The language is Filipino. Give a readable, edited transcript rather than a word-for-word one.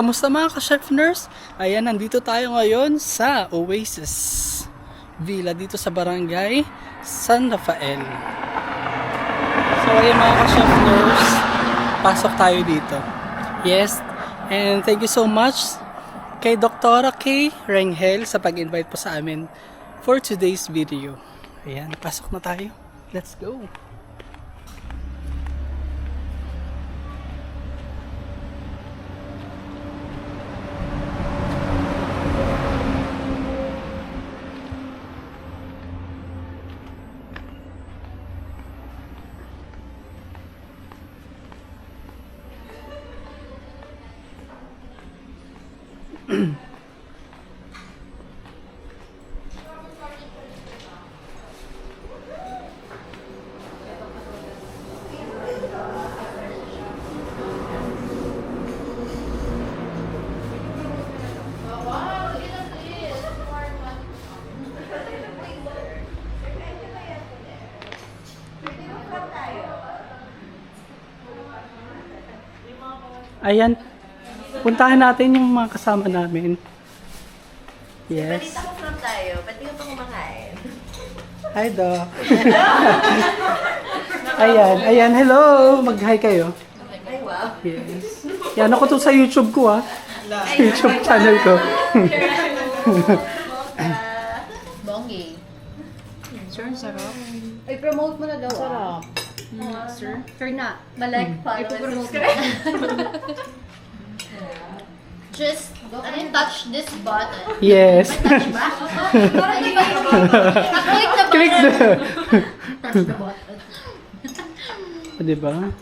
Kamusta mga ka-chef nurse? Ayan, nandito tayo ngayon sa Oasis Villa dito sa Barangay San Rafael. So ayan mga ka-chef nurse, pasok tayo dito. Yes, and thank you so much kay Dr. K. Rengel sa pag-invite po sa amin for today's video. Ayan, pasok na tayo. Let's go! Ayan, puntahan natin yung mga kasama namin. Yes. Balita ko from tayo, ba't di ka pa kumakain? Hi, Doc. Ayan, hello. Mag-hi kayo. Ay, wow. Yes. Yan ako to sa YouTube ko, ha. YouTube channel ko. Bongi. Sir, sarap. Ay, promote mo na daw. Sarap. Sir? Sir na. Malike, follow, and Ipopromote subscribe. Just, touch this button. Yes. Touch ba? Ano ba? Click the button. Click the... Touch the button. Diba?